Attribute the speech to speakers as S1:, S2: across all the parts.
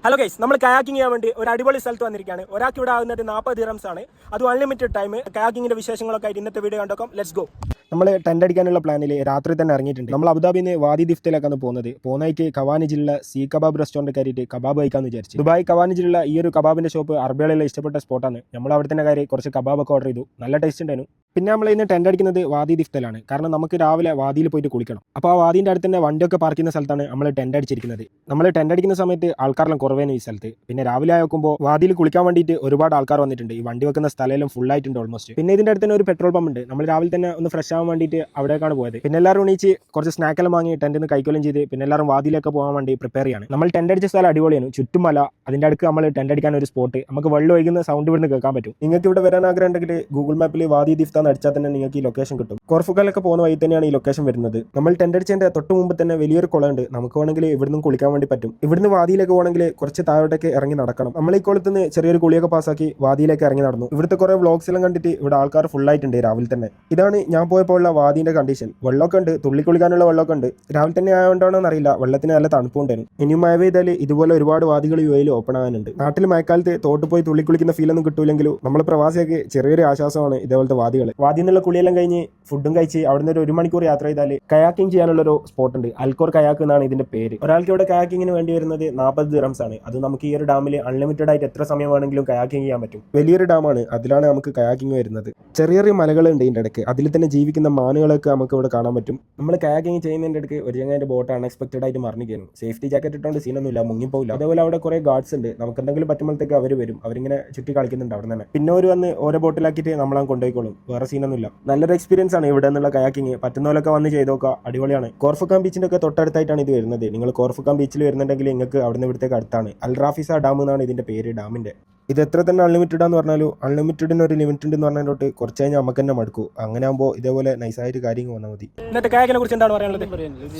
S1: Hello guys, നമ്മൾ kayaking ചെയ്യാൻ വേണ്ടി ഒരു അടിപൊളി സ്ഥലത്ത് വന്നിരിക്കുകയാണ്. ഒരാൾക്ക് ഇവിടെ ആകുന്നത് 40 ദിറംസ് ആണ്. അതും അൺലിമിറ്റഡ് ടൈം. കയാക്കിങ്ങിന്റെ വിശേഷങ്ങളൊക്കെ ആയിട്ട് ഇന്നത്തെ വീഡിയോ കണ്ടോക്കാം. Let's go. നമ്മൾ ടെന്റ് അടിക്കാനുള്ള പ്ലാനിൽ രാത്രി തന്നെ ഇറങ്ങിയിട്ടുണ്ട്. നമ്മൾ അബുദാബിയിൽ നിന്ന് വാദി ദിഫ്തയിലേക്കാണ് പോകുന്നത്. പോകുന്നതായിട്ട് കവാനിജിലുള്ള സീ കബാബ് റെസ്റ്റോറൻറ്റ് കയറിയിട്ട് കബാബ് കഴിക്കാമെന്ന് വിചാരിച്ചു. ദുബായ് കവാനിജിലുള്ള ഈ ഒരു കബാബിന്റെ ഷോപ്പ് അറബികളിലെ ഇഷ്ടപ്പെട്ട സ്പോട്ടാണ്. നമ്മൾ അവിടെ തന്നെ കയറി കുറച്ച് കബാബൊക്കെ ഓർഡർ ചെയ്തു. നല്ല ടേസ്റ്റ് ഉണ്ടായിരുന്നു. പിന്നെ നമ്മൾ ഇന്ന് ടെന്റ് അടിക്കുന്നത് വാദി ദിഫ്തയിലാണ്. കാരണം നമുക്ക് രാവിലെ വാദിയിൽ പോയിട്ട് കുളിക്കണം. അപ്പോൾ ആ വാദിൻ്റെ അടുത്ത് തന്നെ വണ്ടിയൊക്കെ പാർക്ക് ചെയ്യുന്ന സ്ഥലത്താണ് നമ്മൾ ടെന്റ് അടിച്ചിരിക്കുന്നത്. നമ്മൾ ടെന്റ് അടിക്കുന്ന സമയത്ത് ആൾക്കാരെല്ലാം കുറവേനും ഈ സ്ഥലത്ത്. പിന്നെ രാവിലെ ആക്കുമ്പോൾ വാദിയിൽ കുളിക്കാൻ വേണ്ടിയിട്ട് ഒരുപാട് ആൾക്കാർ വന്നിട്ടുണ്ട്. ഈ വണ്ടി വെക്കുന്ന സ്ഥലം ഫുൾ ആയിട്ടുണ്ട് ഓൾമോസ്റ്റ്. പിന്നെ ഇതിൻ്റെ അടുത്ത് തന്നെ ഒരു പെട്രോൾ പമ്പ് ഉണ്ട്. നമ്മൾ രാവിലെ തന്നെ ഒന്ന് ഫ്രഷ് ആവാൻ വേണ്ടിയിട്ട് അവിടേക്കാണ് പോയത്. പിന്നെ എല്ലാവരും എണീച്ച് കുറച്ച് സ്നാക്കെല്ലാം വാങ്ങി ടെന്റിൽ നിന്ന് കൈക്കൊല്ലം ചെയ്ത് പിന്നെ എല്ലാവരും വാദിയിലേക്ക് പോകാൻ വേണ്ടി പ്രിപ്പയർ ചെയ്യാണ്. നമ്മൾ ടെന്റ് അടിച്ച സ്ഥലം അടിപൊളിയാണ്. ചുറ്റും മല, അതിൻ്റെ അടുക്ക് നമ്മൾ ടെന്റ് അടിക്കാൻ ഒരു സ്പോട്ട്. നമുക്ക് വെള്ളം ഒഴുകുന്ന സൗണ്ട് ഇവിടുന്ന് കേൾക്കാൻ പറ്റും. നിങ്ങൾക്ക് ഇവിടെ വരാൻ ആഗ്രഹം ഉണ്ടെങ്കിൽ ഗൂഗിൾ മാപ്പിൽ വാദി ദിഫ്താന്ന് അടിച്ചാൽ തന്നെ നിങ്ങൾക്ക് ഈ ലൊക്കേഷൻ കിട്ടും. കോർഫുഗാലൊക്കെ പോകുന്ന വഴി തന്നെയാണ് ഈ ലൊക്കേഷൻ വരുന്നത്. നമ്മൾ ടെന്റ് അടിച്ചതിന്റെ തൊട്ട് മുമ്പ് തന്നെ വലിയൊരു കുളമുണ്ട്. നമുക്ക് വേണമെങ്കിൽ ഇവിടുന്ന് കുളിക്കാൻ വേണ്ടി പറ്റും. ഇവിടുന്ന് വാദിയിലേക്ക് പോകണമെങ്കിൽ കുറച്ച് താഴോട്ടേക്ക് ഇറങ്ങി നടക്കണം. നമ്മൾ ഈ കുളത്ത് നിന്ന് ചെറിയൊരു കുളിയൊക്കെ പാസ്സാക്കി വാദിയിലേക്ക് ഇറങ്ങി നടന്നു. ഇവിടുത്തെ കുറെ വ്ളോഗ്സ് എല്ലാം കണ്ടിട്ട് ഇവിടെ ആൾക്കാർ ഫുൾ ആയിട്ടുണ്ട് രാവിലെ തന്നെ. ഇതാണ് ഞാൻ പോയപ്പോൾ ഉള്ള വാദിന്റെ കണ്ടീഷൻ. വെള്ളമൊക്കെ ഉണ്ട്, തുള്ളി കുളിക്കാനുള്ള വെള്ളമൊക്കെ ഉണ്ട്. രാവിലെ തന്നെ ആയതുകൊണ്ടാണോ എന്നറിയില്ല, വെള്ളത്തിന് നല്ല തണുപ്പുണ്ടായിരുന്നു. ഇനി മഴ പെയ്താൽ ഇതുപോലെ ഒരുപാട് വാദികൾ യുഎയിൽ ഓപ്പൺ ആകാനുണ്ട്. നാട്ടിൽ മഴക്കാലത്ത് തോട്ട് പോയി തുള്ളി കുളിക്കുന്ന ഫീലൊന്നും കിട്ടൂലെങ്കിലും നമ്മൾ പ്രവാസിയൊക്കെ ചെറിയൊരു ആശ്വാസമാണ് ഇതേപോലത്തെ വാദികൾ. വാദിയിൽ നിന്നുള്ള കുളിയെല്ലാം കഴിഞ്ഞ് ഫുഡും കഴിച്ച് അവിടെ നിന്ന് ഒരു മണിക്കൂർ യാത്ര ചെയ്താൽ കയാക്കിംഗ് ചെയ്യാനുള്ളൊരു സ്പോട്ട് ഉണ്ട്. അൽക്കോർ കയാക്ക് എന്നാണ് ഇതിന്റെ പേര്. ഒരാൾക്ക് ഇവിടെ കയാക്കിങ്ങിന് വേണ്ടി വരുന്നത് 40 ദിറംസ് ആണ്. അത് നമുക്ക് ഈ ഒരു ഡാമിൽ അൺലിമിറ്റഡ് ആയിട്ട് എത്ര സമയം വേണമെങ്കിലും കയാക്കിംഗ് ചെയ്യാൻ പറ്റും. വലിയൊരു ഡാമാണ്, അതിലാണ് നമുക്ക് കയാക്കിംഗ് വരുന്നത്. ചെറിയ ചെറിയ മലകളുണ്ട് ഇതിൻ്റെ ഇടയ്ക്ക്. അതിൽ തന്നെ ജീവിക്കുന്ന മാനുകളൊക്കെ നമുക്ക് ഇവിടെ കാണാൻ പറ്റും. നമ്മൾ കയാക്കിംഗ് ചെയ്യുന്നതിൻ്റെ ഇടയ്ക്ക് ഒരു ചങ്ങാൻ്റെ ബോട്ട് അൺഎക്സ്പെക്റ്റഡ് ആയിട്ട് മറിഞ്ഞിരിക്കുന്നു. സേഫ്റ്റി ജാക്കറ്റ് ഇട്ടുകൊണ്ട് സീനൊന്നുമില്ല, മുങ്ങിപ്പോയില്ല. അതേപോലെ അവിടെ കുറേ ഗാർഡ്സ് ഉണ്ട്. നമുക്ക് എന്തെങ്കിലും പറ്റുമ്പോഴത്തേക്ക് അവർ വരും. അവരിങ്ങനെ ചുറ്റി കളിക്കുന്നുണ്ട് അവിടെ തന്നെ. പിന്നെ ഒരു വന്ന് ഓരോ ബോട്ടിലാക്കിയിട്ട് നമ്മളാ കൊണ്ടുപോയിക്കോളും. വേറെ സീനൊന്നുമില്ല. നല്ലൊരു എക്സ്പീരിയൻസ് ആണ് ഇവിടെ നിന്നുള്ള കയാക്കിംഗ്. പറ്റുന്നവരൊക്കെ വന്ന് ചെയ്ത് നോക്കുക, അടിപൊളിയാണ്. കോർഫുഖാൻ ബീച്ചിൻ്റെ ഒക്കെ തൊട്ടടുത്തായിട്ടാണ് ഇത് വരുന്നത്. നിങ്ങൾ കോർഫുഖാൻ ബീച്ചിൽ വരുന്നുണ്ടെങ്കിൽ നിങ്ങൾക്ക് അവിടെ നിന്ന് ഇവിടത്തേക്ക് അടുത്താണ്. അൽ റാഫിസ ഡാം എന്നാണ് ഇതിന്റെ പേര്, ഡാമിന്റെ. ഇത് എത്ര തന്നെ അൺലിമിറ്റഡ് ആണെന്ന് പറഞ്ഞാലും അൺലിമിറ്റഡിന് ഒരു ലിമിറ്റ് ഉണ്ടെന്ന് പറഞ്ഞതിലോട്ട് കുറച്ച് കഴിഞ്ഞാൽ നമുക്ക് തന്നെ മടുക്കും. അങ്ങനെ ആകുമ്പോൾ ഇതേപോലെ നൈസായിട്ട് കാര്യങ്ങൾ വന്നാൽ മതി. ഇന്നത്തെ കായക്കിനെ കുറിച്ച് എന്താണ് പറയാനുള്ളത്?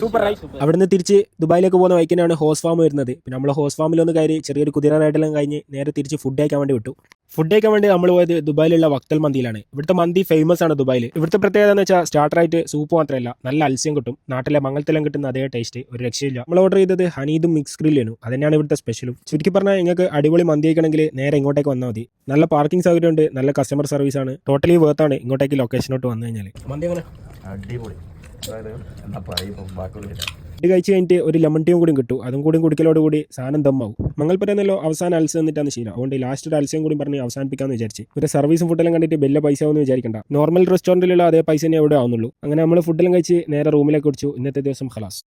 S1: സൂപ്പർ. അവിടുന്ന് തിരിച്ച് ദുബായിലേക്ക് പോകുന്ന വൈക്കിനാണ് ഹോസ് ഫാം വരുന്നത്. പിന്നെ നമ്മൾ ഹോസ് ഫാമിലൊന്ന് കയറി ചെറിയൊരു കുതിര റൈഡെല്ലാം കഴിഞ്ഞ് നേരെ തിരിച്ച് ഫുഡ് കഴിക്കാൻ വേണ്ടി വിട്ടു. ഫുഡ് കഴിക്കാൻ വേണ്ടി നമ്മൾ പോയത് ദുബായിലുള്ള വക്തൽ മന്തിയിലാണ്. ഇവിടുത്തെ മന്തി ഫേമസ് ആണ് ദുബായിൽ. ഇവിടുത്തെ പ്രത്യേകത എന്ന് വെച്ചാൽ സ്റ്റാർട്ടറായിട്ട് സൂപ്പ് മാത്രമല്ല, നല്ല അൽസ്യം കിട്ടും. നാട്ടിലെ മംഗലത്തിലും കിട്ടുന്ന അതേ ടേസ്റ്റ്, ഒരു രക്ഷയില്ല. നമ്മൾ ഓർഡർ ചെയ്തത് ഹനീദും മിക്സ് ഗ്രില്ലാണ്. അതന്നെയാണ് ഇവിടുത്തെ സ്പെഷ്യലും. ചുരുക്കി പറഞ്ഞാൽ നിങ്ങൾക്ക് അടിപൊളി മന്തി കഴിക്കണമെങ്കിൽ നേരെ ഇങ്ങോട്ടേക്ക് വന്നാൽ മതി. നല്ല പാർക്കിംഗ് സൗകര്യം ഉണ്ട്, നല്ല കസ്റ്റമർ സർവീസ് ആണ്. ടോട്ടലി വേർത്താണ് ഇങ്ങോട്ടേക്ക് ലൊക്കേഷനോട്ട് വന്നു കഴിഞ്ഞാൽ. മന്തി അങ്ങനെ
S2: അടിപൊളി.
S1: ഫുഡ് കഴിച്ച് കഴിഞ്ഞിട്ട് ഒരു ലെമൺ ടീയും കൂടി കിട്ടും. അതും കൂടി കുടിക്കലോടുകൂടി സാധനം ദമ്മാവും. മംഗൽപുരന്നല്ലോ അവസാനം അൽസ് എന്നിട്ടാണ് ശീലം. അതുകൊണ്ട് ലാസ്റ്റ് ഒരു അൽസ്യം കൂടി പറഞ്ഞ് അവസാനിപ്പിക്കാമെന്ന് വിചാരിച്ച്. ഒരു സർവീസും ഫുഡെല്ലാം കണ്ടിട്ട് വലിയ പൈസ ആവുമെന്ന് വിചാരിക്കണ്ട. നോർമൽ റെസ്റ്റോറൻറ്റിലുള്ള അതേ പൈസ തന്നെ എവിടെ ആവുന്നുള്ളൂ. അങ്ങനെ നമ്മൾ ഫുഡെല്ലാം കഴിച്ച് നേരെ റൂമിലേക്ക് കുടിച്ചു. ഇന്നത്തെ ദിവസം ഖലാസ്.